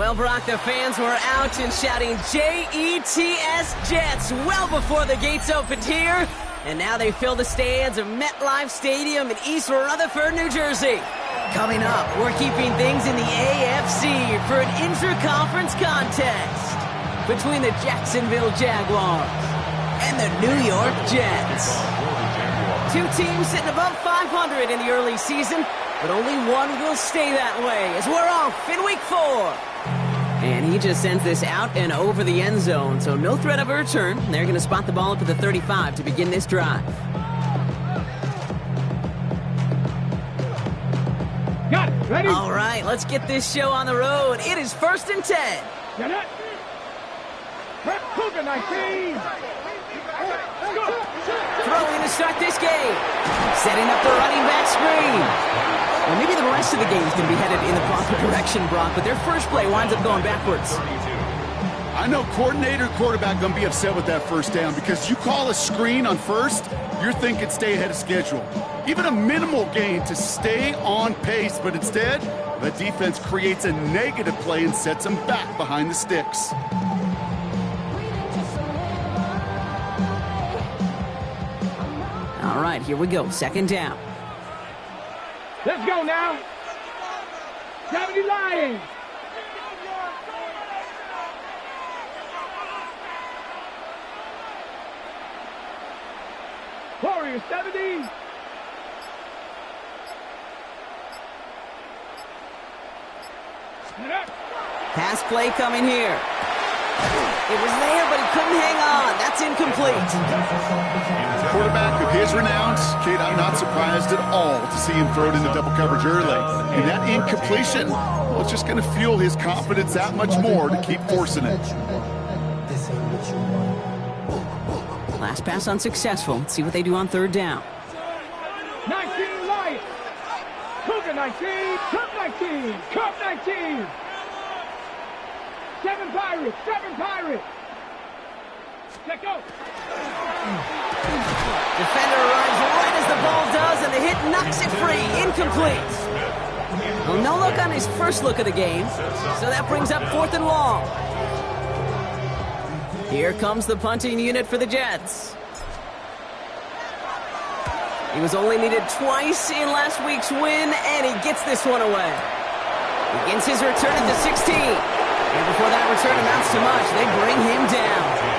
Well, Brock, the fans were out and shouting J-E-T-S Jets well before the gates opened here. And now they fill the stands of MetLife Stadium in East Rutherford, New Jersey. Coming up, we're keeping things in the AFC for an intra-conference contest between the Jacksonville Jaguars and the New York Jets. Two teams sitting above 500 in the early season, but only one will stay that way as we're off in week 4. And he just sends this out and over the end zone, so no threat of a return. They're going to spot the ball up at the 35 to begin this drive. Got it. Ready? All right, let's get this show on the road. It is 1st and 10. Get it. Prep Cougar 19. Throwing to start this game. Setting up the running back screen. Well, maybe the rest of the game is going to be headed in the proper direction, Brock, but their first play winds up going backwards. I know coordinator, quarterback going to be upset with that first down because you call a screen on first, you're thinking stay ahead of schedule. Even a minimal gain to stay on pace, but instead, the defense creates a negative play and sets them back behind the sticks. All right, here we go. 2nd down. Let's go now. 70 Lions. Warriors 70. Pass play coming here. It was there, but he couldn't hang on. That's incomplete. Quarterback of his renown, Kate, I'm not surprised at all to see him throw it into double coverage early. And that incompletion, well, it's just going to fuel his confidence that much more to keep forcing it. Last pass unsuccessful. Let's see what they do on 3rd down. 19 Lions. Cougar 19. Cup 19. Cup 19. 7 Pirates. 7 Pirates. Let go. Defender arrives right as the ball does, and the hit knocks it free. Incomplete. Well, no look on his first look of the game, so that brings up 4th and long. Here comes the punting unit for the Jets. He was only needed twice in last week's win, and he gets this one away. Begins his return at the 16. And before that return amounts to much, they bring him down.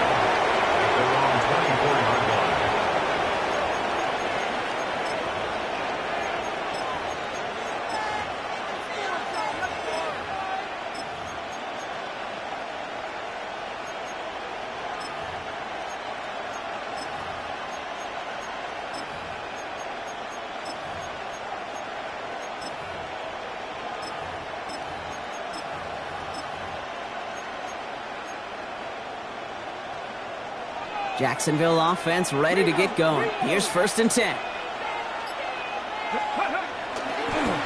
Jacksonville offense ready to get going. Here's 1st and 10.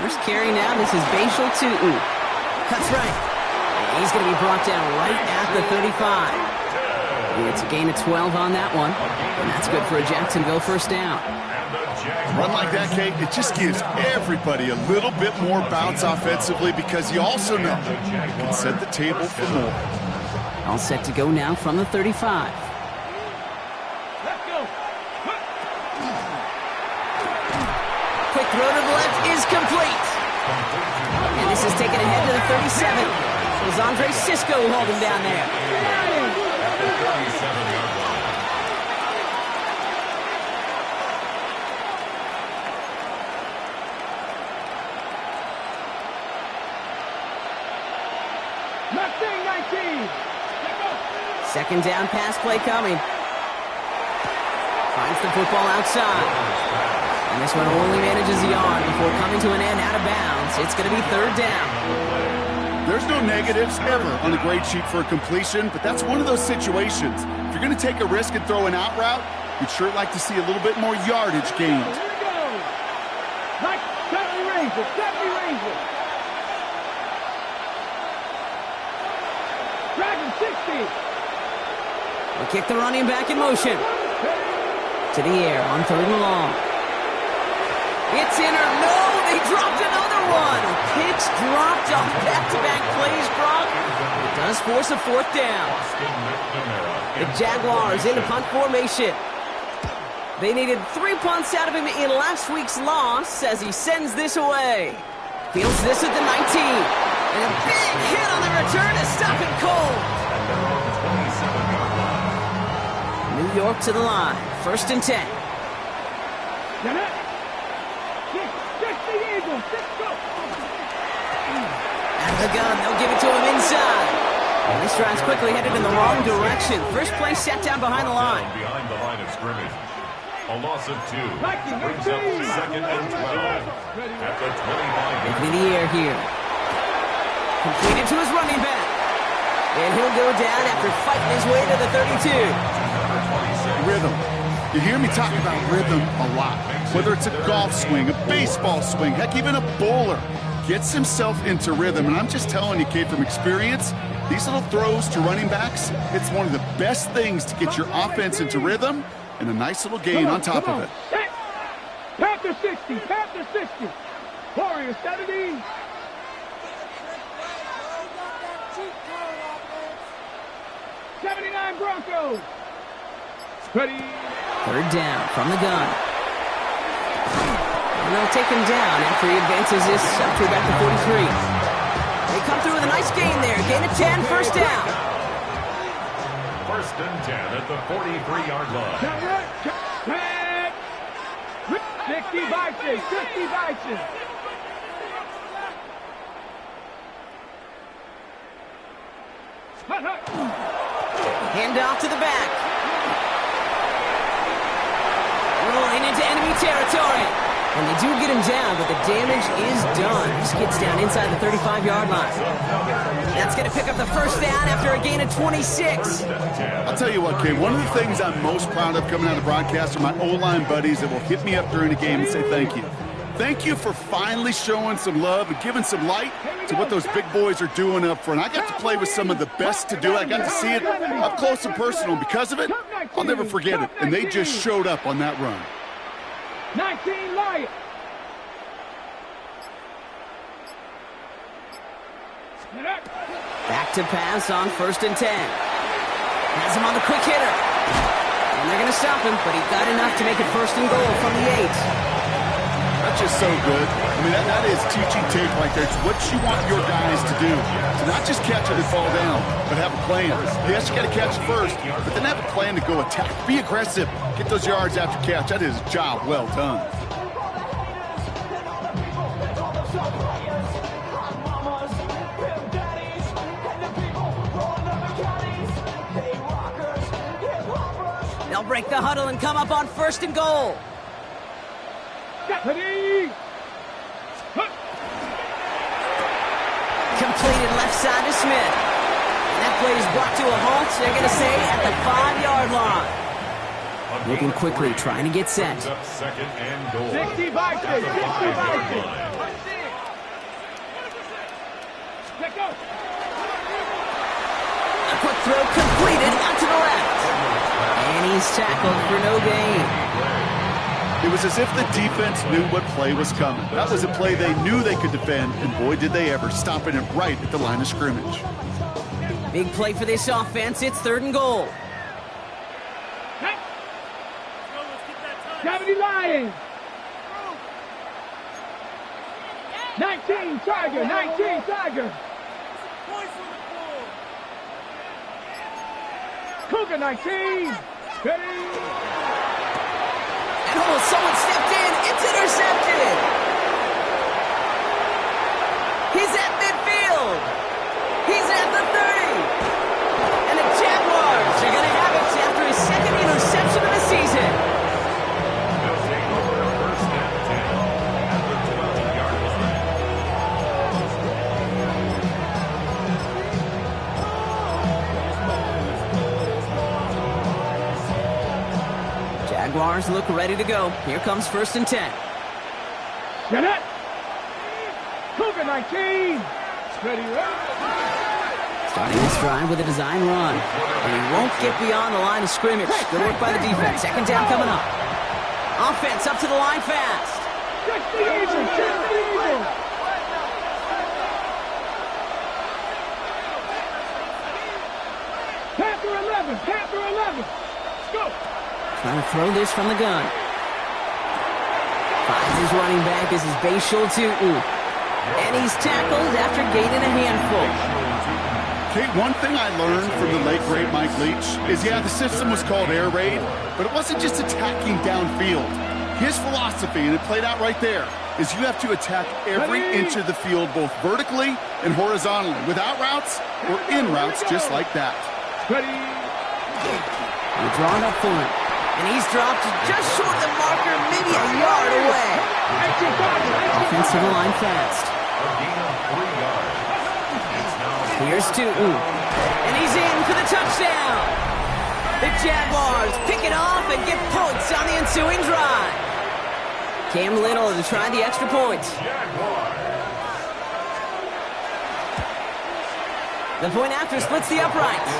First carry now. This is Bashal Tutu. Cuts right. And he's going to be brought down right at the 35. And it's a gain of 12 on that one. And that's good for a Jacksonville 1st down. Run like that, Kate, it just gives everybody a little bit more bounce offensively because you also know you can set the table for more. All set to go now from the 35. Quick throw to the left is complete. And this is taken ahead to the 37. It was Andre Cisco holding down there. Mustang 19. 2nd down pass play coming. Finds the football outside. And this one only manages the yard before coming to an end out of bounds. It's going to be 3rd down. There's no negatives ever on a grade sheet for a completion, but that's one of those situations. If you're going to take a risk and throw an out route, you'd sure like to see a little bit more yardage gained. Here we go. Like 70 Rangers. 70 Rangers. Dragon 60. We'll kick the running back in motion. To the air on 3rd and long. It's in or no, they dropped another one. Picks dropped on back-to-back plays, Brock. It does force a fourth down. The Jaguars in the punt formation. They needed 3 punts out of him in last week's loss as he sends this away. Fields this at the 19. And a big hit on the return to stop him cold. New York to the line. 1st and 10. Out of the gun, they'll give it to him inside. And this drive's quickly headed in the wrong direction. First play set down behind the line. Behind the line of scrimmage. A loss of 2. Brings up 2nd and 12. At the 25. Making the air here. Completed to his running back. And he'll go down after fighting his way to the 32. Rhythm. You hear me talk about rhythm a lot. Whether it's a golf swing, a baseball swing, heck, even a bowler gets himself into rhythm. And I'm just telling you, kid, from experience, these little throws to running backs, it's one of the best things to get your offense into rhythm and a nice little gain on top of it. Panther 60, Panther 60. Warriors 70. '79 Broncos. Ready. 3rd down from the gun. And they'll take him down after he advances this up to about the 43. They come through with a nice gain there. Gain of 10, 1st down. 1st and 10 at the 43-yard line. 60 Bison, 60 Bison. Hand off to the back. Rolling into enemy territory. And they do get him down, but the damage is done. This gets down inside the 35-yard line. That's going to pick up the 1st down after a gain of 26. I'll tell you what, kid, one of the things I'm most proud of coming out of broadcast are my O-line buddies that will hit me up during the game and say thank you. Thank you for finally showing some love and giving some light to what those big boys are doing up front. I got to play with some of the best to do it. I got to see it up close and personal. Because of it, I'll never forget it. And they just showed up on that run. 19 Lions. Back to pass on 1st and 10. Has him on the quick hitter. And they're going to stop him, but he got enough to make it 1st and goal from the 8. That's just so good. I mean, that is teaching tape right there. It's what you want your guys to do. To not just catch it and fall down, but have a plan. Yes, you got to catch it first, but then have a plan to go attack. Be aggressive. Get those yards after catch. That is a job well done. They'll break the huddle and come up on 1st and goal. Completed left side to Smith. And that play is brought to a halt, so they're going to say at the 5-yard line. Moving quickly, trying to get set. 2nd and goal. 60 Bison, 60 Bison. A quick throw completed out to the left. And he's tackled for no gain. It was as if the defense knew what play was coming. That was a play they knew they could defend, and boy, did they ever, stopping it right at the line of scrimmage. Big play for this offense. It's 3rd and goal. 70 Lions. 19 Tiger, 19 Tiger. Cougar 19. Ready. And oh, someone stepped in. It's intercepted. He's at midfield. He's at the 30. And the Jaguars are going to have it after his 2nd interception of the season. They'll take over 1st and 10 at the 12-yard line. Jaguars look ready to go. Here comes 1st and 10. Get it. Cougar 19. Ready. Starting this drive with a design run. And he won't get beyond the line of scrimmage. Good work by the defense. 2nd down coming up. Offense up to the line fast. Panther 11, Panther 11. Let's go. Trying to throw this from the gun. Finds his running back. This is Bashal Tutin. And he's tackled after gaining a handful. Okay, one thing I learned from the late, great Mike Leach is, yeah, the system was called air raid, but it wasn't just attacking downfield. His philosophy, and it played out right there, is you have to attack every inch of the field, both vertically and horizontally, without routes or in routes, just like that. Ready. They're drawing up for him. And he's dropped just short of the marker, maybe a yard away. Offensive line fast. A gain of 3 yards. Here's Tutin. And he's in for the touchdown. The Jaguars pick it off and get points on the ensuing drive. Cam Little to try the extra point. The point after splits the uprights.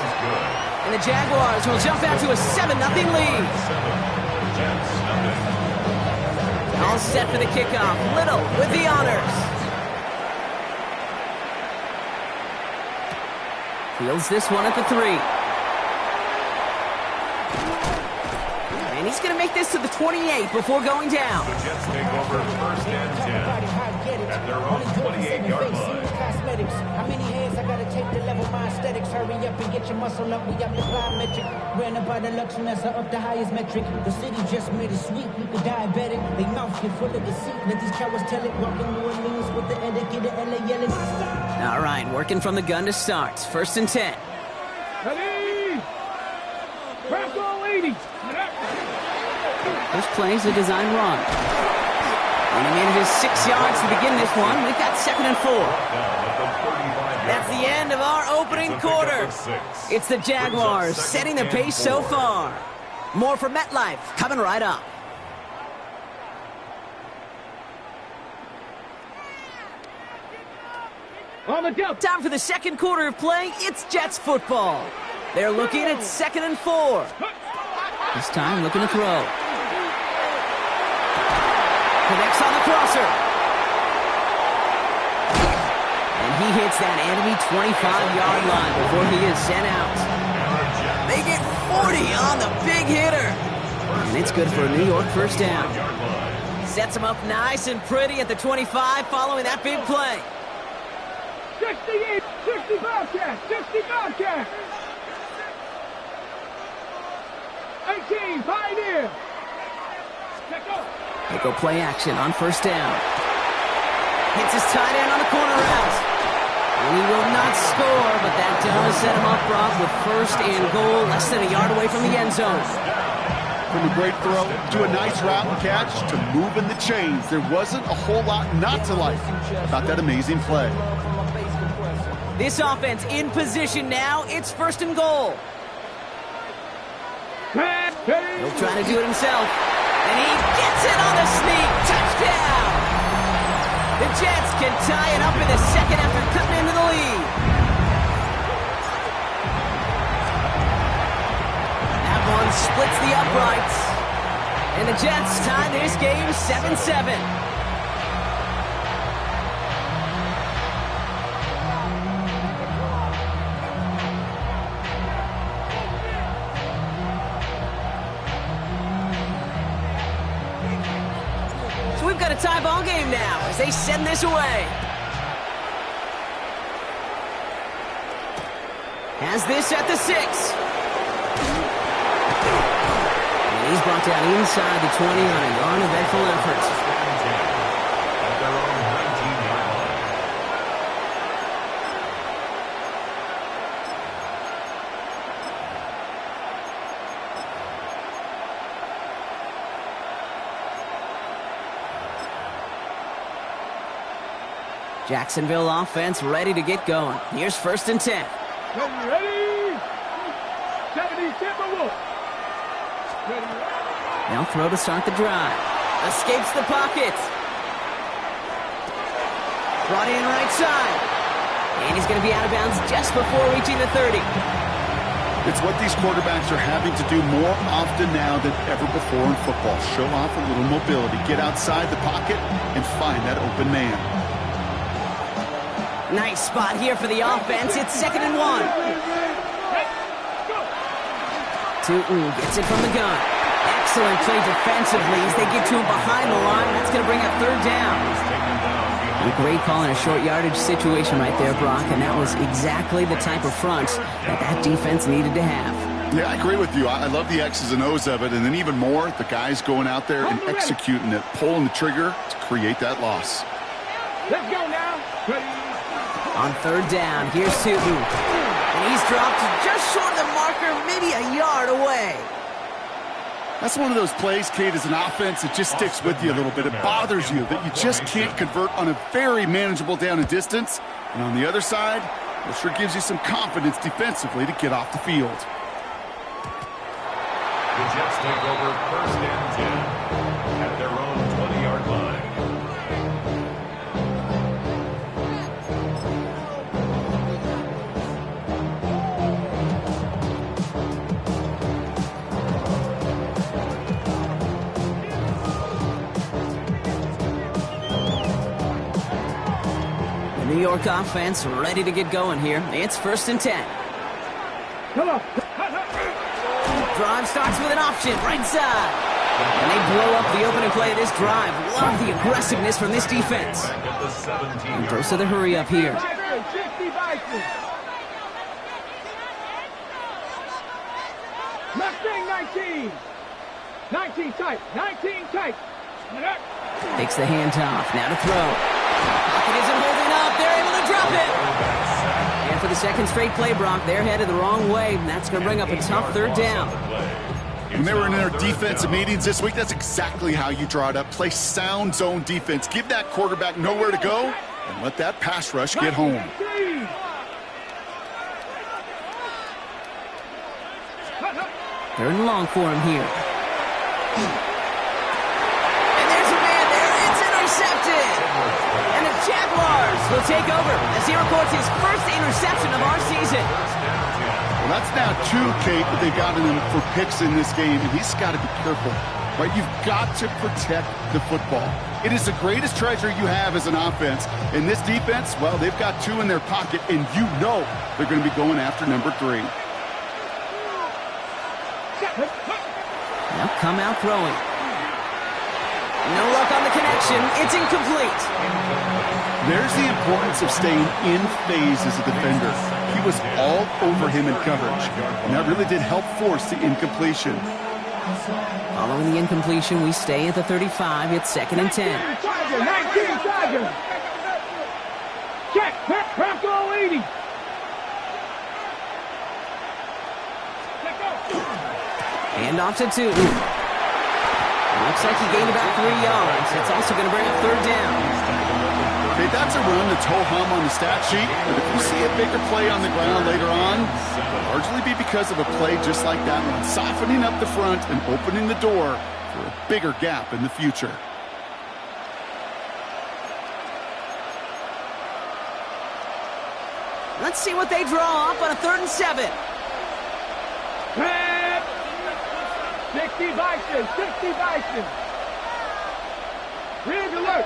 And the Jaguars will jump out to a 7-0 lead. All set for the kickoff. Little with the honors. Fields this one at the 3. And he's going to make this to the 28 before going down. The Jets take over first and 10 at their own 28-yard line. How many hands I gotta take to level my aesthetics? Hurry up and get your muscle up. We up the biometric. Ran about the luxury, that's up the highest metric. The city just made it sweet. You could diabetic. They mouth get full of deceit. Let these cowards tell it. Walking New Orleans with the etiquette of LA yelling. All right, working from the gun to start. First and 10. Ready. Press all 80. This play's a design run. And he manages 6 yards to begin this one. We've got 2nd and 4. That's the end of our opening quarter. It's the Jaguars setting the pace so far. More from MetLife coming right up. On the jump. Time for the second quarter of play. It's Jets football. They're looking at 2nd and 4. This time looking to throw. Connects on the crosser. And he hits that enemy 25-yard line before he is sent out. They get 40 on the big hitter. And it's good for a New York first down. Sets him up nice and pretty at the 25 following that big play. 68, 60 Bobcat, 60 Bobcat. 18, Pioneer. They go play action on first down. Hits his tight end on the corner route. And he will not score, but that does set him up, Rob, with first and goal, less than a yard away from the end zone. From a great throw to a nice route and catch to moving the chains, there wasn't a whole lot not to like about that amazing play. This offense in position now. It's 1st and goal. He'll try to do it himself. And he gets it on the sneak. Touchdown! The Jets can tie it up in the second after cutting into the lead. That one splits the uprights. And the Jets tie this game 7-7. We've got a tie ball game now as they send this away. Has this at the 6. And he's brought down inside the 20 on an uneventful effort. At their own 19-yard line. Jacksonville offense ready to get going. Here's 1st and 10. Ready? 70 Timberwolves. Now throw to start the drive. Escapes the pocket. Brought in right side. And he's going to be out of bounds just before reaching the 30. It's what these quarterbacks are having to do more often now than ever before in football. Show off a little mobility, get outside the pocket, and find that open man. Nice spot here for the offense. It's 2nd and 1. Tootin gets it from the gun. Excellent play defensively as they get to him behind the line. That's going to bring up 3rd down. A great call in a short yardage situation right there, Brock, and that was exactly the type of front that defense needed to have. Yeah, I agree with you. I love the X's and O's of it, and then even more, the guys going out there and executing it, pulling the trigger to create that loss. Let's go now. On 3rd down, here's Tootin. And he's dropped just short of the marker, maybe a yard away. That's one of those plays, Kate, as an offense, it just sticks with you a little bit. It bothers you that you just can't convert on a very manageable down and distance. And on the other side, it sure gives you some confidence defensively to get off the field. The Jets take over 1st and 10 at their own 20-yard line. New York offense ready to get going here. It's 1st and 10. Come on. Drive starts with an option, right side. And they blow up the opening play of this drive. Love the aggressiveness from this defense. And goes to the hurry up here. 60 Bison. Mustang 19. 19 tight. 19 tight. Takes the handoff. Now to throw. Pocket isn't holding up. They're able to drop it. And for the 2nd straight play, Brock, they're headed the wrong way. And that's going to bring up a tough 3rd down. When they were in their defensive meetings this week, that's exactly how you draw it up. Play sound zone defense. Give that quarterback nowhere to go and let that pass rush get home. 3rd and long for him here. And there's a man there. It's intercepted. And the Jaguars will take over as he records his 1st interception of our season. Well, that's now 2, Kate, that they've gotten him for picks in this game, and he's got to be careful, right? You've got to protect the football. It is the greatest treasure you have as an offense. And this defense, well, they've got 2 in their pocket, and you know they're going to be going after number 3. Now come out throwing. No luck on the connection. It's incomplete. There's the importance of staying in phase as a defender. He was all over him in coverage, and that really did help force the incompletion. Following the incompletion, we stay at the 35. It's 2nd and 10. 19 Tiger. Check. Bronco 80. Hand off to Tootin. Looks like he gained about 3 yards. That's also going to bring up 3rd down. Okay, that's a run that's ho-hum on the stat sheet, but if you see a bigger play on the ground later on, it'll largely be because of a play just like that one, softening up the front and opening the door for a bigger gap in the future. Let's see what they draw up on a 3rd and 7. 60 Bison. 60 Bison. Rig alert.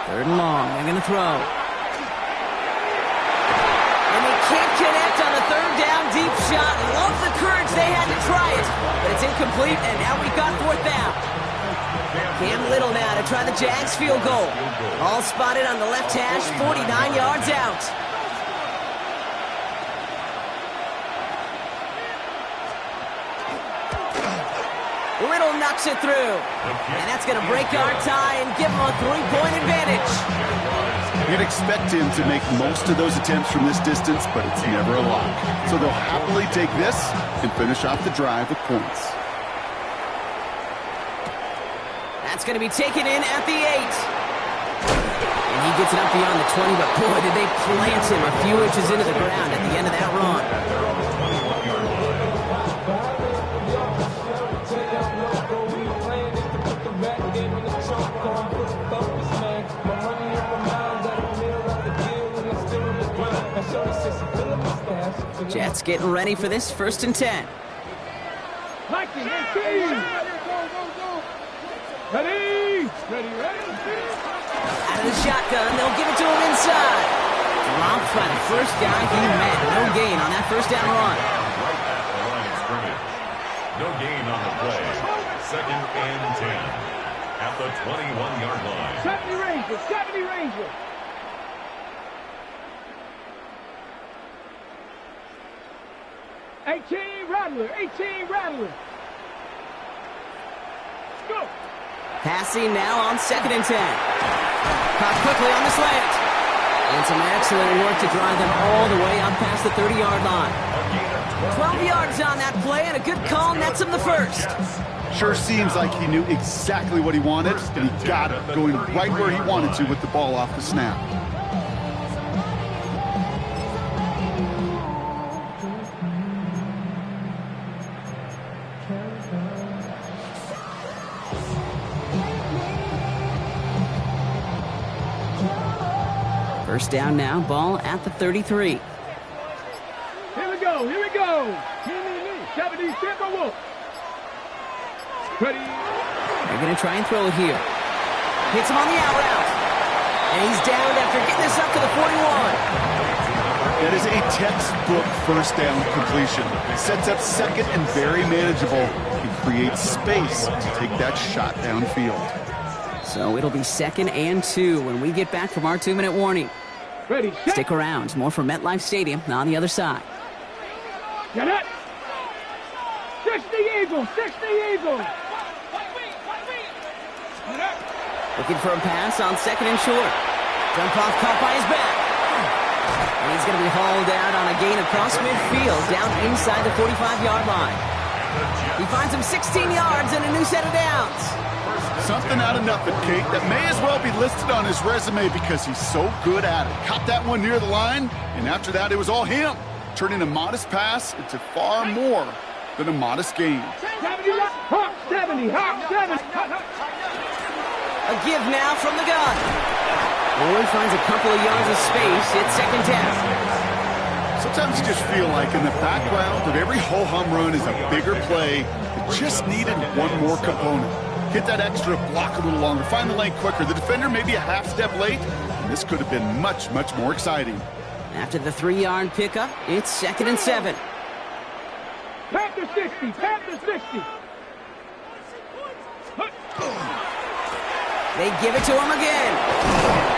3rd and long. They're going to throw. And they can't connect on the 3rd down deep shot. Love the courage they had to try it. But it's incomplete, and now we've got 4th down. Cam Little now to try the Jags field goal. All spotted on the left hash, 49 yards out. Little knocks it through. And that's going to break our tie and give them a 3-point advantage. You'd expect him to make most of those attempts from this distance, but it's never a lock. So they'll happily take this and finish off the drive with points. That's going to be taken in at the 8. And he gets it up beyond the 20, but boy, did they plant him a few inches into the ground at the end of that run. Jets getting ready for this 1st and 10. Ready? Ready? Out of the shotgun, they'll give it to him inside. Dropped by the first guy he met. No gain on that 1st down run. Right at the line of scrimmage. No gain on the play. 2nd and 10 at the 21-yard line. 70 Rangers, 70 Rangers. Rattler, 18 Rattler. Go. Passing now on 2nd and 10. Caught quickly on the slant. And some excellent work to drive them all the way up past the 30-yard line. 12 yards on that play, and a good call nets him the 1st. Sure seems like he knew exactly what he wanted, and he got it, going right where he wanted to with the ball off the snap. First down now, ball at the 33. Here we go, here we go. 70 Timberwolves. Ready? They're going to try and throw it here. Hits him on the out route. And he's down after getting this up to the 41. That is a textbook 1st down completion. Sets up 2nd and very manageable. He creates space to take that shot downfield. So it'll be 2nd and 2 when we get back from our 2-minute warning. Ready, Stick around. More from MetLife Stadium on the other side. Get it. 60 Eagles, 60 Eagles. Looking for a pass on 2nd and short. Jump off caught by his back. And he's going to be hauled out on a gain across midfield down inside the 45-yard line. He finds him 16 yards and a new set of downs. Something out of nothing, Kate, that may as well be listed on his resume because he's so good at it. Caught that one near the line, and after that it was all him, turning a modest pass into far more than a modest gain. 70, Hawk 70. A give now from the gun. Lloyd finds a couple of yards of space. It's 2nd down. Sometimes you just feel like in the background of every ho-hum run is a bigger play that just needed one more component. Hit that extra block a little longer, find the lane quicker. The defender may be a half step late, and this could have been much, much more exciting. After the 3-yard pickup, it's 2nd and 7. Panther 60, Panther 60. They give it to him again.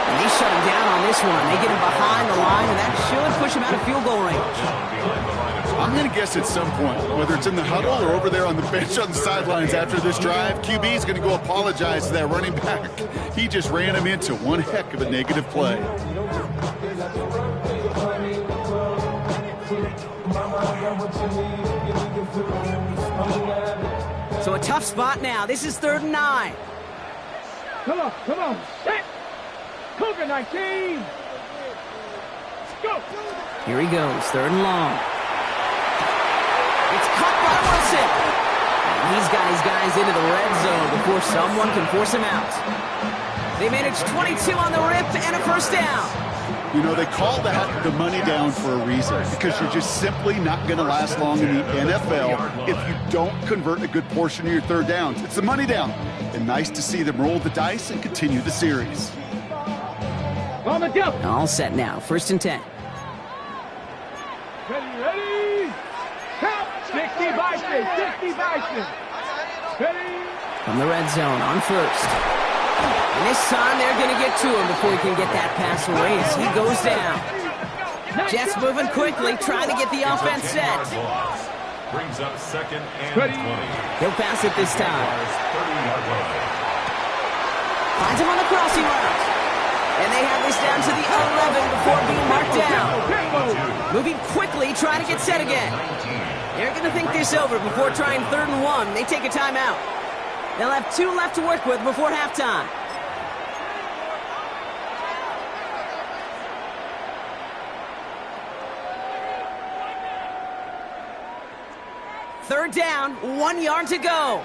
And they shut him down on this one. They get him behind the line, and that should push him out of field goal range. I'm going to guess at some point, whether it's in the huddle or over there on the bench on the sidelines after this drive, QB is going to go apologize to that running back. He just ran him into one heck of a negative play. So a tough spot now. This is 3rd and 9. Come on, set. Cougar 19. Go. Here he goes, 3rd and long. It's caught by Wilson. And he's got his guys into the red zone before someone can force him out. They managed 22 on the rip and a 1st down. You know, they call that the money down for a reason, because you're just simply not going to last long in the NFL if you don't convert a good portion of your 3rd downs. It's the money down. And nice to see them roll the dice and continue the series. On the jump. All set now, 1st and 10. Ready. Count. 60 Bison. Ready. From the red zone on 1st. And this time they're going to get to him before he can get that pass away as he goes down. Jets moving quickly, trying to get the offense set. Brings up 2nd and 20. He'll pass it this time. Finds him on the crossing route. And they have this down to the 11 before being marked down. Moving quickly, trying to get set again. They're going to think this over before trying 3rd and 1. They take a timeout. They'll have 2 left to work with before halftime. Third down, 1 yard to go.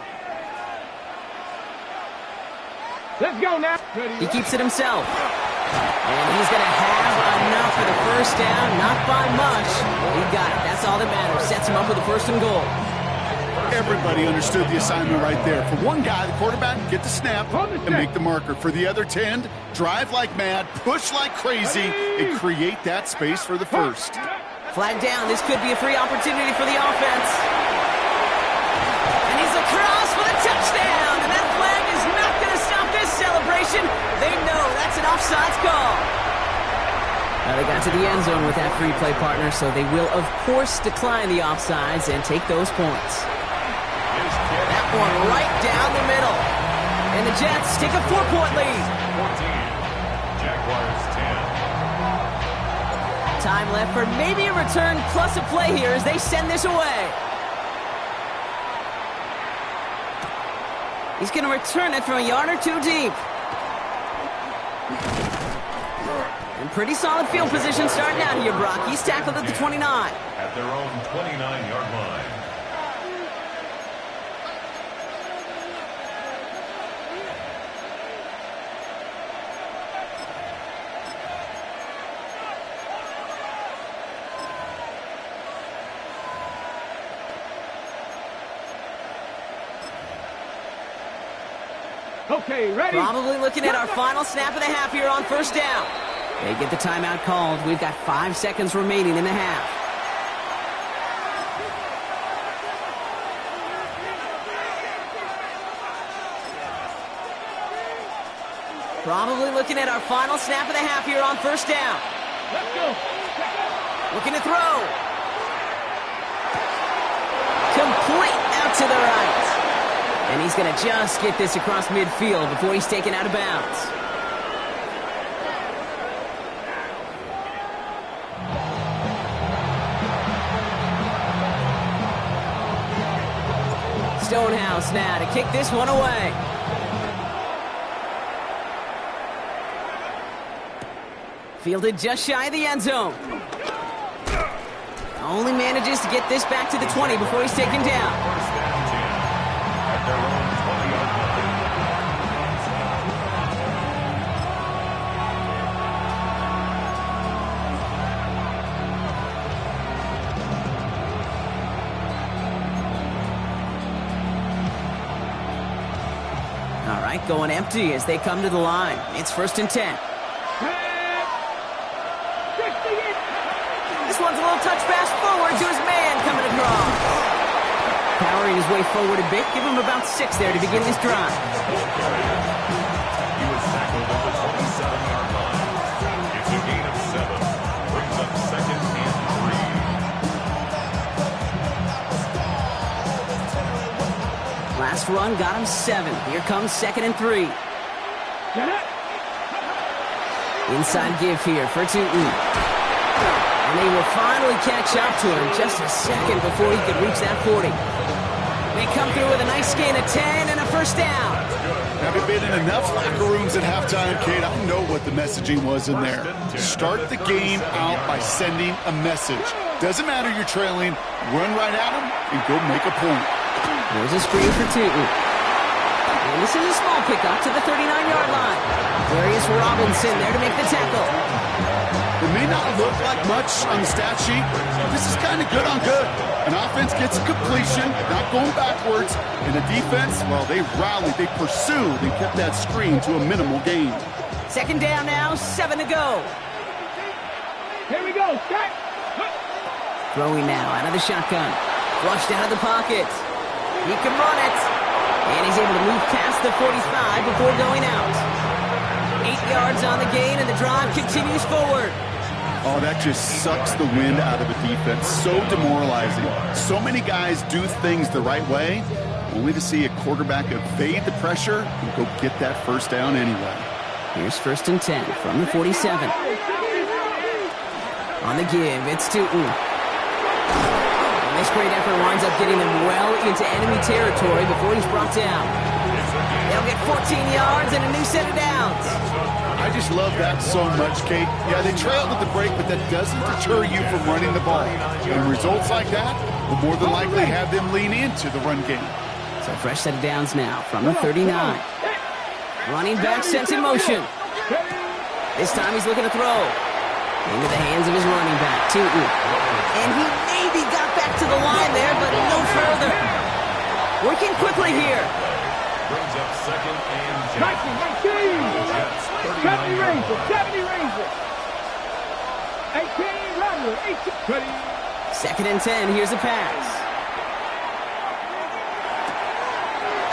Let's go now. He keeps it himself. And he's going to have enough for the first down, not by much. He got it. That's all that matters. Sets him up with a 1st and goal. Everybody understood the assignment right there. For one guy, the quarterback, get the snap and make the marker. For the other 10, drive like mad, push like crazy, and create that space for the first. Flag down. This could be a free opportunity for the offense. And he's across for the touchdown. And that flag is not going to stop this celebration. They know that's an offsides call. Now they got to the end zone with that free play partner, so they will, of course, decline the offsides and take those points. That one right down the middle. And the Jets take a 4-point lead. 14. Jaguars 10. Time left for maybe a return plus a play here as they send this away. He's going to return it from a yard or two deep. And pretty solid field position starting out here, Brock. He's tackled at the 29. At their own 29-yard line. Okay, ready? Probably looking at our final snap of the half here on 1st down. They get the timeout called. We've got 5 seconds remaining in the half. Probably looking at our final snap of the half here on 1st down. Let's go. Looking to throw. Complete out to the right. And he's going to just get this across midfield before he's taken out of bounds. Stonehouse now to kick this one away. Fielded just shy of the end zone. Only manages to get this back to the 20 before he's taken down. At their own 20-yard line. All right, going empty as they come to the line. It's 1st and 10. This one's a little touch pass forward to his man coming across. Powering his way forward a bit. Give him about 6 there to begin this drive. He was tackled at the 27-yard line. It's a gain of 7. Brings up 2nd and 3. Last run got him 7. Here comes 2nd and 3. Inside give here for Tootin. And they will finally catch up to him just a second before he could reach that 40. They come through with a nice gain of 10 and a 1st down. Having been in enough locker rooms at halftime, Kate, I know what the messaging was in there. Start the game out by sending a message. Doesn't matter you're trailing, run right at them and go make a point. There's a screen for Tootin. And this is a small pickup to the 39-yard line. Darius Robinson there to make the tackle. It may not look like much on the stat sheet, but this is kind of good on good. An offense gets a completion, not going backwards, and the defense, well, they rallied, they pursued, and kept that screen to a minimal gain. 2nd down now, 7 to go. Here we go. Start. Throwing now out of the shotgun. Flushed out of the pocket. He can run it. And he's able to move past the 45 before going out. 8 yards on the gain, and the drive continues forward. Oh, that just sucks the wind out of a defense. So demoralizing. So many guys do things the right way, only to see a quarterback evade the pressure and go get that 1st down anyway. Here's 1st and 10 from the 47. On the give, it's Tootin. And this great effort winds up getting them well into enemy territory before he's brought down. They'll get 14 yards and a new set of downs. I just love that so much, Kate. Yeah, they trailed at the break, but that doesn't deter you from running the ball. And results like that will more than likely have them lean into the run game. So fresh set of downs now from the 39. Running back sent in motion. This time he's looking to throw. Into the hands of his running Tootin. And he maybe got back to the line there, but no further. Working quickly here. Brings up second and 19. Jets, 70 39 Rangers. 70 Rangers. 18 Rangers. 18. Second and 10. Here's a pass.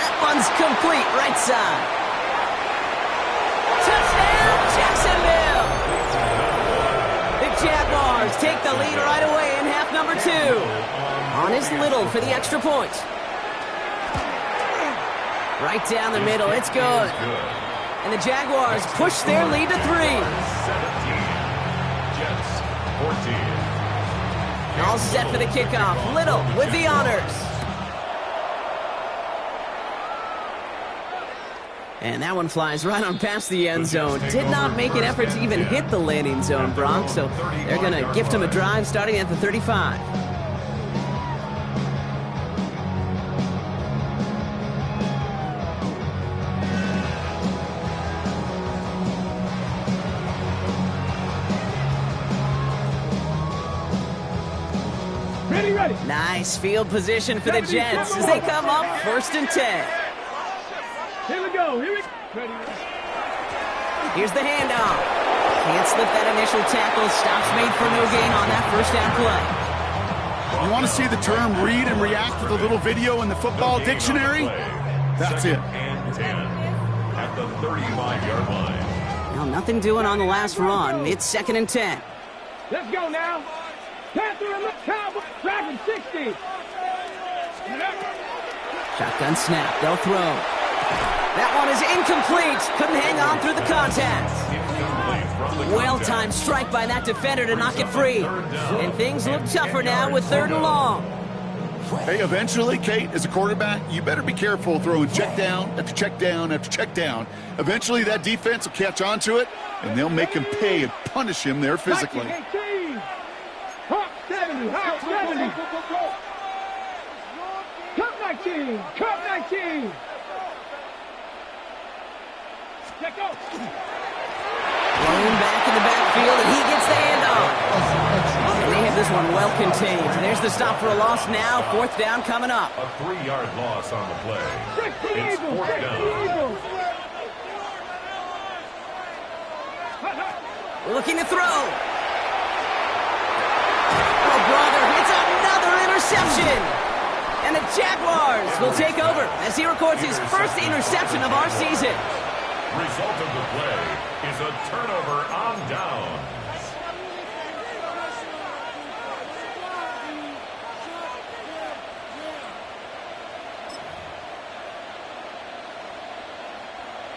That one's complete. Right side. Touchdown, Jacksonville! The Jaguars take the lead right away in half number 2. On is Little for the extra point. Right down the middle. It's good. And the Jaguars push their lead to 3. 17. Jets, 14. All set for the kickoff. Little with the honors. And that one flies right on past the end zone. Did not make an effort to even hit the landing zone, Bronx. So they're going to gift him a drive starting at the 35. Ready. Nice field position for the Jets as they come up 1st and 10. Here we go. Ready. Here's the handoff. Can't slip that initial tackle. Stops made for no gain on that first down play. You want to see the term read and react with a little video in the football dictionary? That's it. And 10 at the 35-yard line. Well, nothing doing on the last run. It's 2nd and 10. Let's go now. Panther and the Cowboys. Dragon 60. Shotgun snap. They'll throw. That one is incomplete. Couldn't hang on through the contact. Well-timed strike by that defender to knock it free. And things look tougher now with 3rd and long. Hey, eventually, Kate, as a quarterback, you better be careful throwing check down after check down after check down. Eventually, that defense will catch on to it, and they'll make him pay and punish him there physically. 18. Hawk 70. Hawk 70. Cup 19. Cup 19. Let go. Thrown back in the backfield, and he gets the handoff. And they have this one well contained. There's the stop for a loss now. 4th down coming up. A 3-yard loss on the play. It's 60 4th down. Eagles. Looking to throw. Oh, brother, it's another interception. And the Jaguars will take over as he records his first interception of our season. Result of the play is a turnover on downs.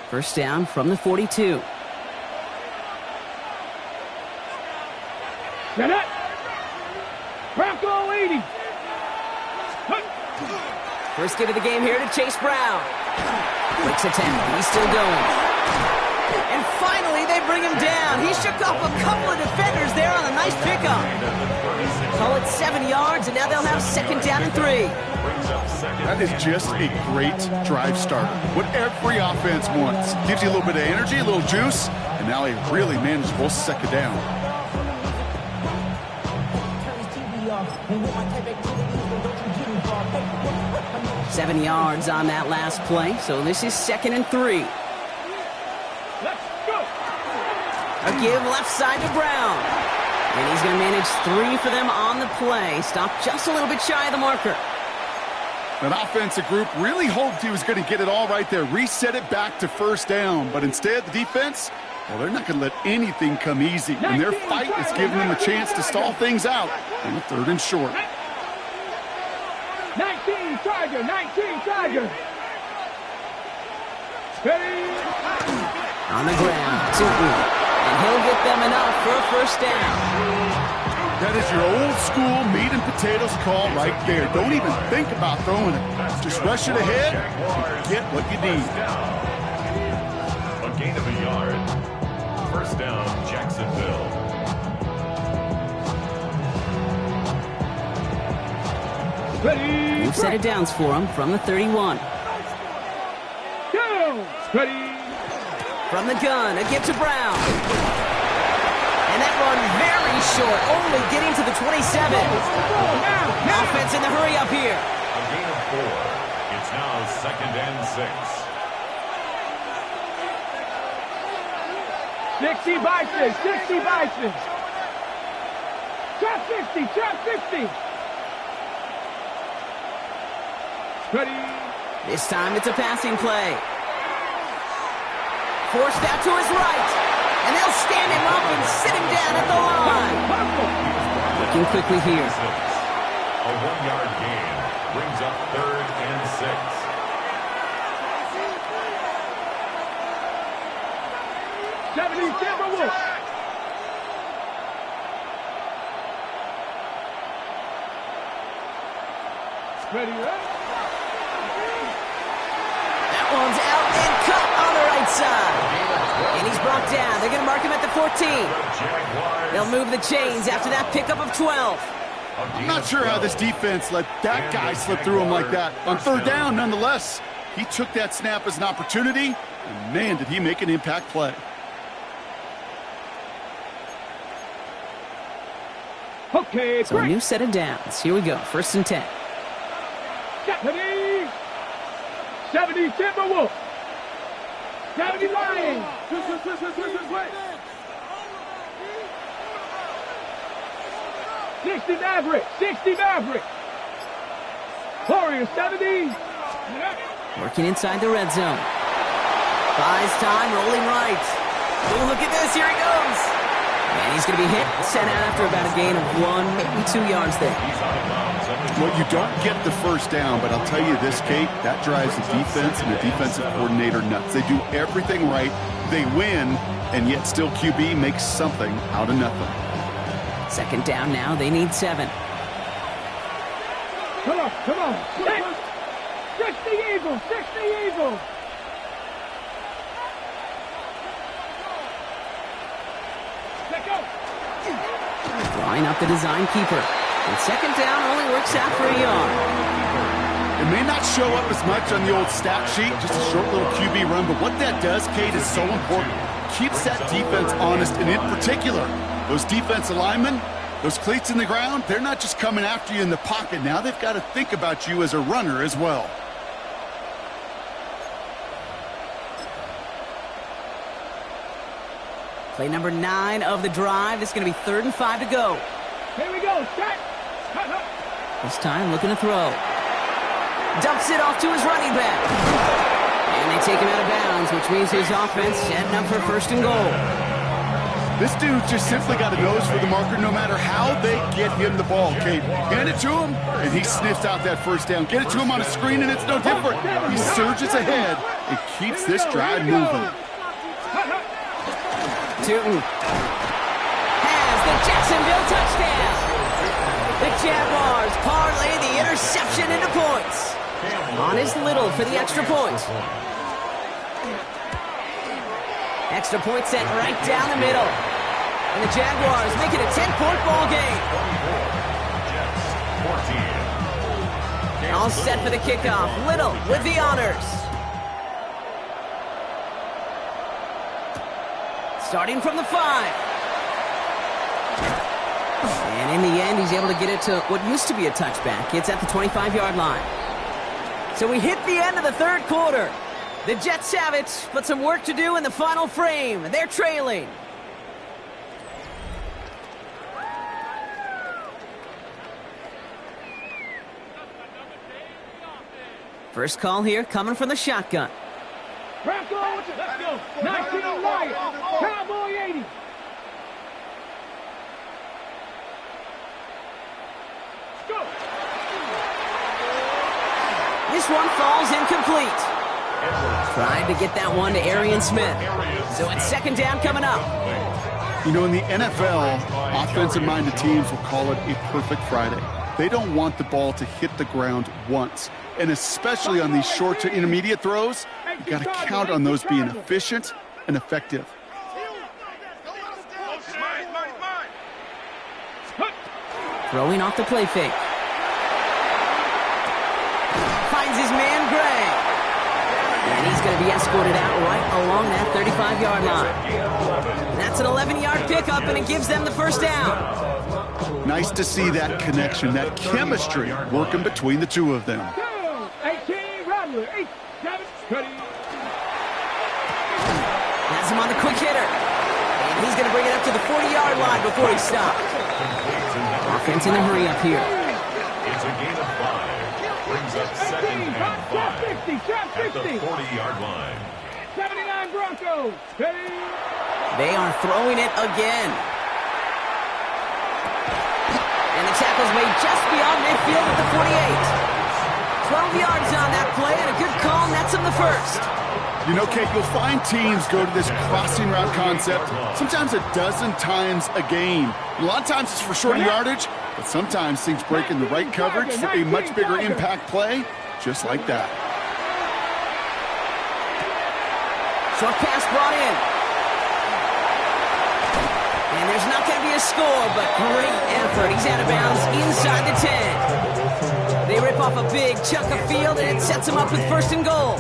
First down from the 42. Get it. Bronco 80. First give of the game here to Chase Brown. Breaks a tackle. He's still going. And finally, they bring him down. He shook off a couple of defenders there on a nice pickup. Call it 7 yards, and now they'll have 2nd down and 3. That is just a great drive starter. What every offense wants. Gives you a little bit of energy, a little juice, and now a really manageable 2nd down. Turn his TV off. And with my type activities, but don't you get involved. 7 yards on that last play, so this is 2nd and 3. Let's go. A give left side to Brown. And he's going to manage 3 for them on the play. Stopped just a little bit shy of the marker. That offensive group really hoped he was going to get it all right there, reset it back to 1st down. But instead, the defense, well, they're not going to let anything come easy. And their fight is giving them a chance to stall things out on the 3rd and short. 19 Tiger. 19 Tiger. Ready. On the ground, Tootin. And he'll get them enough for a first down. That is your old school meat and potatoes call right there. Don't even think about throwing it. Just rush it ahead and get what you need. A gain of a yard. First down, Jacksonville. Ready. We've set it downs for him from the 31. Go. Ready. From the gun, a give to Brown. And that run very short, barely getting to the 27. Offense in the hurry up here. A gain of 4. It's now 2nd and 6. 60 Bisons, 60 Bisons. Trap 50, trap 50. Ready. This time it's a passing play. Forced out to his right. And they'll stand him up and sit him down at the line. Looking quickly here. A 1-yard gain brings up 3rd and 6. Timberwolves. Ready, right? That one's out and cut on the right side. And he's brought down. They're going to mark him at the 14. They'll move the chains after that pickup of 12. I'm not sure how this defense let that guy slip through him like that. On 3rd down, nonetheless, he took that snap as an opportunity, and man, did he make an impact play. Okay, So a new set of downs. Here we go. 1st and 10. 70 Timberwolves. 70 Lions. 60 Maverick. 60 Maverick. Warriors 70. Working inside the red zone. Buys time, rolling right. Oh, look at this. Here he goes. And he's going to be hit, sent out after about a gain of 1, maybe 2 yards there. Well, you don't get the 1st down, but I'll tell you this, Kate, that drives the defense and the defensive coordinator nuts. They do everything right, they win, and yet still QB makes something out of nothing. 2nd down now, they need 7. Come on, come on. 60 Eagles, 60 Eagles. Let go. Drawing up the design keeper. And 2nd down only works out for a yard. It may not show up as much on the old stat sheet, just a short little QB run, but what that does, Kate, is so important. Keeps that defense honest, and in particular, those defensive linemen, those cleats in the ground, they're not just coming after you in the pocket. Now they've got to think about you as a runner as well. Play number 9 of the drive. It's going to be 3rd and 5 to go. Here we go. Set. This time looking to throw. Dumps it off to his running back. And they take him out of bounds, which means his offense setting up for 1st and goal. This dude just simply got a nose for the marker no matter how they get him the ball, Kate. Hand it to him, and he sniffs out that 1st down. Get it to him on a screen, and it's no different. He surges ahead and keeps this drive moving. Tootin has the Jacksonville touchdown. The Jaguars parlay the interception into points. On is Little for the extra point. Extra point sent right down the middle. And the Jaguars make it a 10-point ball game. All set for the kickoff. Little with the honors. Starting from the 5. And in the end, he's able to get it to what used to be a touchback. It's at the 25-yard line. So we hit the end of the 3rd quarter. The Jets have it, but some work to do in the final frame. They're trailing. First call here coming from the shotgun. Let's go. 19 Lions. Cowboy 80. Go. This one falls incomplete. Trying to get that one to Arian Smith. So it's 2nd down coming up. You know, in the NFL, offensive-minded teams will call it a perfect Friday. They don't want the ball to hit the ground once. And especially on these short to intermediate throws, you got to count on those being efficient and effective. Throwing off the play fake. Finds his man, Gray. And he's going to be escorted out right along that 35-yard line. That's an 11-yard pickup, and it gives them the 1st down. nice to see that connection, that chemistry working between the two of them. 18, Rattler, 8, 7, ready. Has him on the quick hitter. And he's going to bring it up to the 40-yard line before he stops. Offense in a hurry up here. It's a gain of 5. Brings up second and 5 at the 40-yard line. 79 Broncos, ready. They are throwing it again. And the tackle's made just beyond midfield at the 48. 12 yards on that play, and a good call nets him the first. You know, Kate, you'll find teams go to this crossing route concept sometimes a dozen times a game. A lot of times it's for shorter yardage, but sometimes things break in the right coverage for a much bigger impact play, just like that. Short pass brought in. And there's not going to be a score, but great effort. He's out of bounds inside the 10. They rip off a big chunk of field, and it sets him up with first and goal.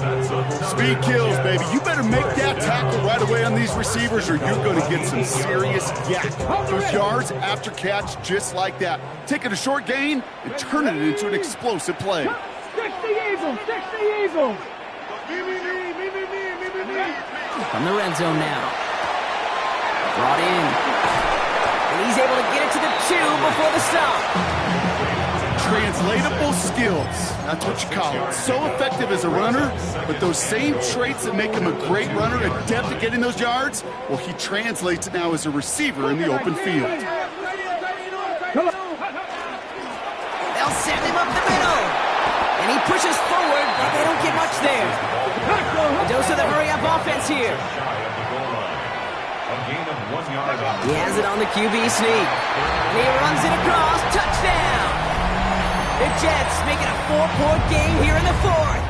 Speed kills, baby. You better make that tackle right away on these receivers, or you're going to get some serious yak. Those yards after catch just like that. Taking a short gain and turning it into an explosive play. 60 Eagles, 60 Eagles. From the red zone now. Brought in. And he's able to get it to the 2 before the stop. Translatable skills. That's what you call it. So effective as a runner, but those same traits that make him a great runner, adept at getting those yards, well, he translates it now as a receiver in the open field. They'll send him up the middle. And he pushes forward, but they don't get much there. A dose of the hurry-up offense here. He has it on the QB sneak. And he runs it across. Touchdown! The Jets make it a 4-point game here in the 4th.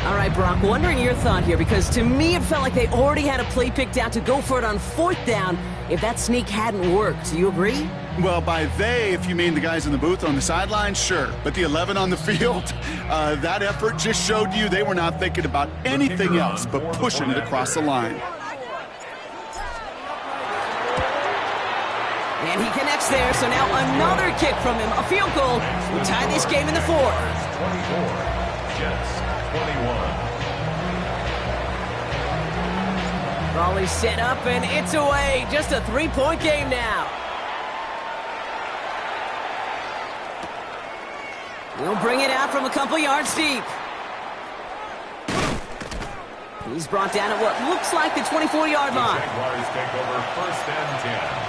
All right, Brock, wondering your thought here, because to me it felt like they already had a play picked out to go for it on 4th down if that sneak hadn't worked. Do you agree? Well, by they, if you mean the guys in the booth on the sideline, sure. But the 11 on the field, that effort just showed you they were not thinking about anything else but pushing it across the line. And he connects there, so now another kick from him. A field goal will tie this game in the 4th. 24, Jets 21. Raleigh set up, and it's away. Just a 3-point game now. He'll bring it out from a couple yards deep. He's brought down at what looks like the 24-yard line. The Jaguars take over first and 10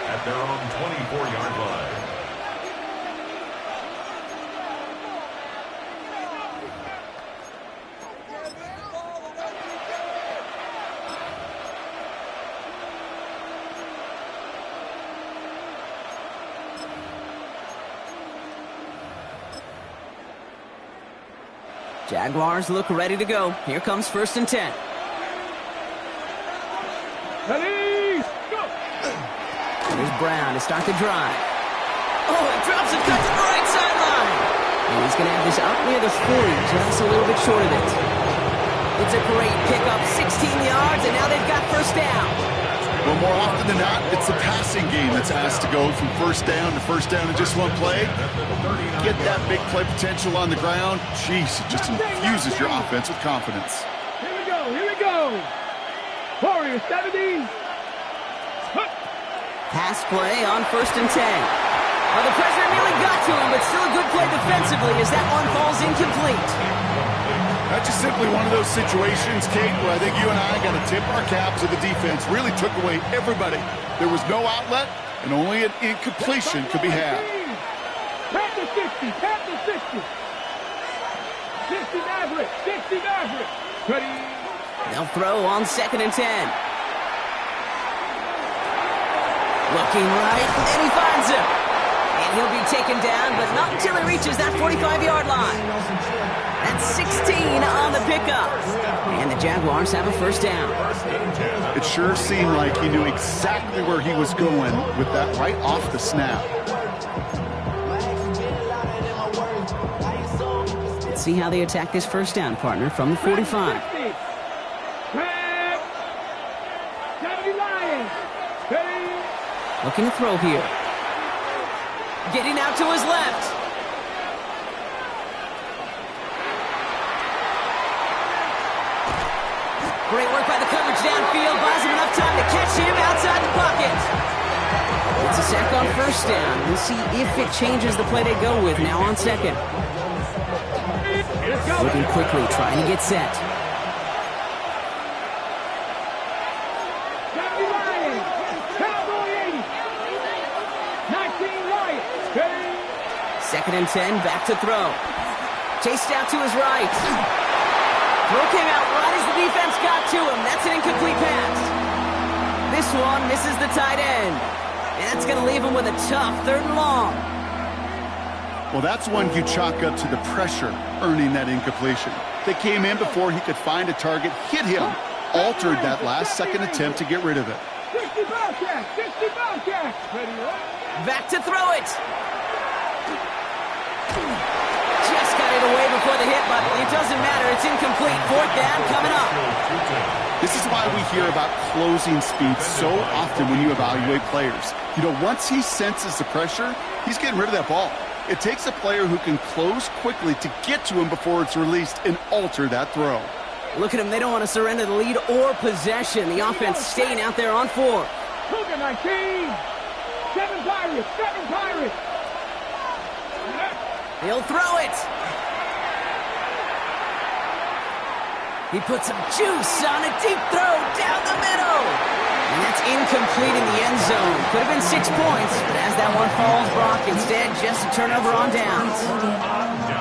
at their own 24-yard line. Jaguars look ready to go. Here comes first and 10. Ready, go! Here's Brown to start the drive. Oh, he drops and cuts to the right sideline. And he's going to have this up near the 40, just a little bit short of it. It's a great pickup, 16 yards, and now they've got first down. Well, more often than not, it's the passing game that's asked to go from first down in just one play. Get that big play potential on the ground. Jeez, it just infuses your offense with confidence. Here we go. Warriors 70. Pass play on first and 10. Well, the pressure nearly got to him, but still a good play defensively as that one falls incomplete. That's just simply one of those situations, Kate, where I think you and I got to tip our cap to the defense. Really took away everybody. There was no outlet, and only an incompletion could be had. Tap to 60, tap to 60. 60 Maverick. Ready. They'll throw on second and 10. Looking right, and he finds him. And he'll be taken down, but not until he reaches that 45-yard line. That's 16 on the pickup. And the Jaguars have a first down. It sure seemed like he knew exactly where he was going with that right off the snap. Let's see how they attack this first down, partner, from the 45. Grab. 70 Lions. Ready. Looking to throw here. Getting out to his left. Great work by the coverage downfield. Buys him enough time to catch him outside the pocket. It's a sack on first down. We'll see if it changes the play they go with now on second. Looking quickly, trying to get set. Second and 10, back to throw. Chased out to his right. Throw came out right as the defense got to him. That's an incomplete pass. This one misses the tight end. And that's going to leave him with a tough 3rd and long. Well, that's one you chalk up to the pressure earning that incompletion. They came in before he could find a target, hit him, altered that last second attempt to get rid of it. 60 Bobcats! 60 Bobcats! Back to throw it. Just got it away before the hit, but it doesn't matter. It's incomplete. 4th down coming up. This is why we hear about closing speed so often when you evaluate players. You know, once he senses the pressure, he's getting rid of that ball. It takes a player who can close quickly to get to him before it's released and alter that throw. Look at him. They don't want to surrender the lead or possession. The offense staying out there on 4. Cougar 19! 7 Pirates! 7 Pirates! He'll throw it. He puts some juice on a deep throw down the middle. And that's incomplete in the end zone. Could have been 6 points, but as that one falls, Brock, instead just a turnover on downs.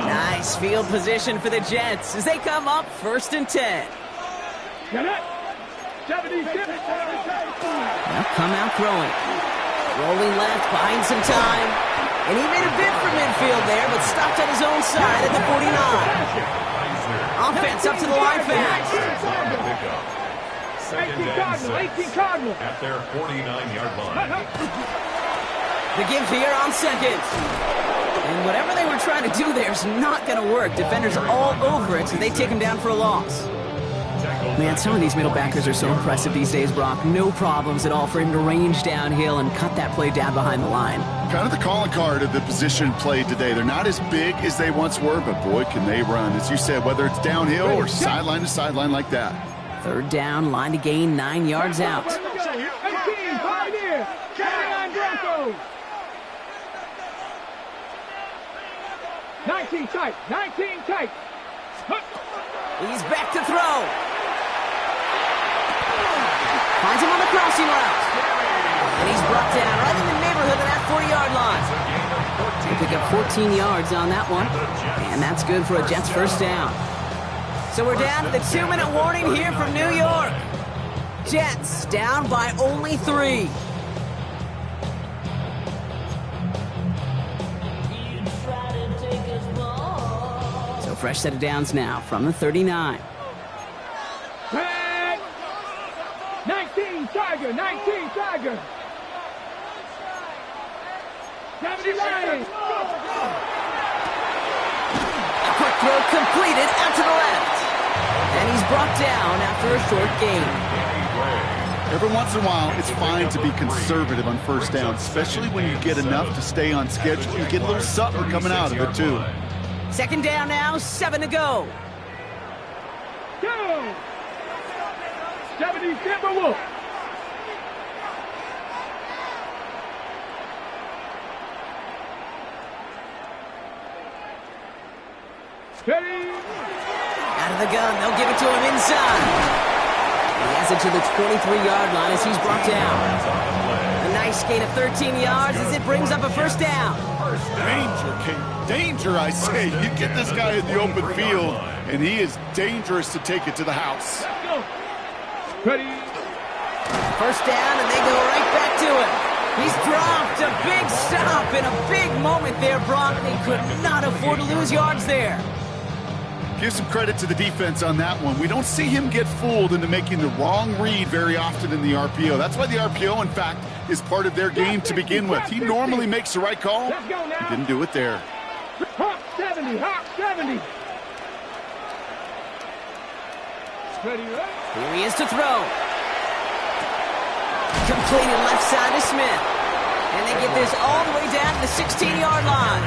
Nice field position for the Jets as they come up 1st and 10. They'll come out throwing. Rolling left, buying some time. And he made a bid for midfield there, but stopped at his own side at the 49. Offense up to the line fast. 18 Cardinal. At their 49-yard line. The give here on second. And whatever they were trying to do there is not going to work. Defenders all over it, so they take him down for a loss. Man, some of these middle backers are so impressive these days, Brock. No problems at all for him to range downhill and cut that play down behind the line. Kind of the calling card of the position played today. They're not as big as they once were, but boy, can they run. As you said, whether it's downhill or sideline to sideline like that. 3rd down, line to gain, 9 yards out. 18, Pioneer! 79 Broncos! 19 tight! 19 tight! He's back to throw. Finds him on the crossing route. And he's brought down right in the neighborhood of that 40-yard line. They pick up 14 yards on that one. And that's good for a Jets 1st down. So we're down to the 2-minute warning here from New York. Jets down by only 3. So fresh set of downs now from the 39. 19 Tiger! 19 Tiger! 79! A quick throw completed out to the left. And he's brought down after a short gain. Every once in a while, it's fine to be conservative on 1st down, especially when you get enough to stay on schedule. You get a little something coming out of it, too. 2nd down now, 7 to go. Go! 70 Timberwolves! Ready? Out of the gun, they'll give it to him inside. He has it to the 23-yard line as he's brought down. A nice gain of 13 yards as it brings up a 1st down. Danger, King. Danger, I say. You get this guy in the open field, and he is dangerous to take it to the house. Let's go. Ready? 1st down, and they go right back to him. He's dropped a big stop in a big moment there, Brock. They could not afford to lose yards there. Give some credit to the defense on that one. We don't see him get fooled into making the wrong read very often in the RPO. That's why the RPO, in fact, is part of their game to begin with. He normally makes the right call. Let's go now. He didn't do it there. Hawk 70, Hawk 70. Ready, right? Here he is to throw. Completed left side to Smith. this all the way down to the 16-yard line.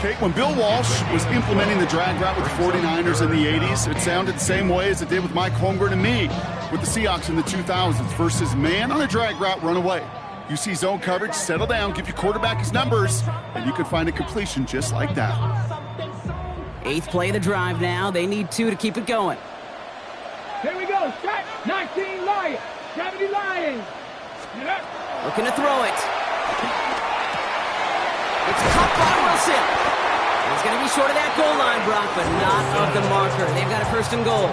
Kate, when Bill Walsh was implementing the drag route with the 49ers in the 80s, it sounded the same way as it did with Mike Holmgren and me with the Seahawks in the 2000s versus man on a drag route, run away. You see zone coverage, settle down, give your quarterback his numbers, and you can find a completion just like that. 8th play of the drive now. They need 2 to keep it going. Here we go. Strike. 19 Lions. 70 Lions. Looking to throw it. It's caught by Wilson. He's going to be short of that goal line, Brock, but not of the marker. They've got a 1st and goal.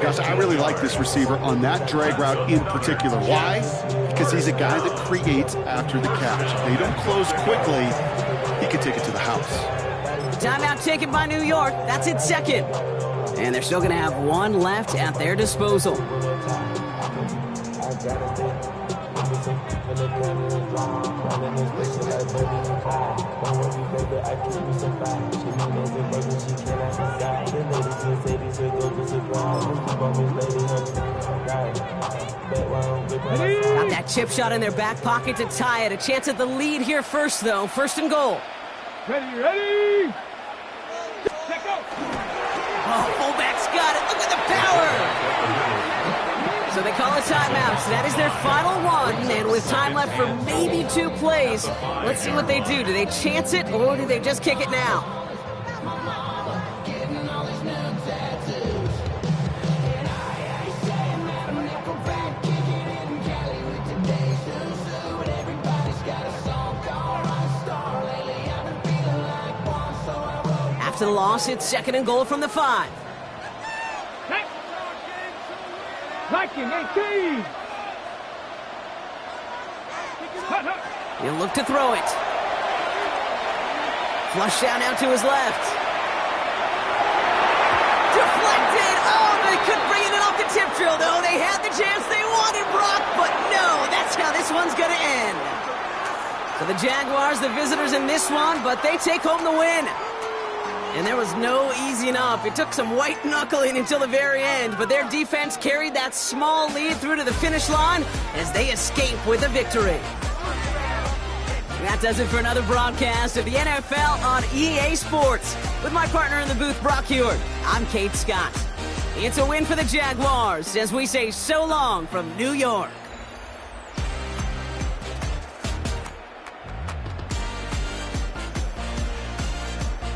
Gosh, I really like this receiver on that drag route in particular. Why? Because he's a guy that creates after the catch. If they don't close quickly, he can take it to the house. Timeout taken by New York. That's its 2nd. And they're still going to have 1 left at their disposal. Got that chip shot in their back pocket to tie it. A chance at the lead here first, though. 1st and goal. Ready. Check go. Oh, fullback's got it. Look at the power. So they call a timeout. So that is their final one. And with time left for maybe 2 plays, let's see what they do. Do they chance it or do they just kick it now? After the loss, it's 2nd and goal from the 5. Viking 18. He'll look to throw it. Flush down now to his left. Deflected. Oh, they couldn't bring it off the tip drill, though. They had the chance they wanted, Brock, but no, that's how this one's going to end. So the Jaguars, the visitors in this one, but they take home the win. And there was no easing up. It took some white knuckling until the very end, but their defense carried that small lead through to the finish line as they escape with a victory. That does it for another broadcast of the NFL on EA Sports. With my partner in the booth, Brock Huard, I'm Kate Scott. It's a win for the Jaguars as we say so long from New York.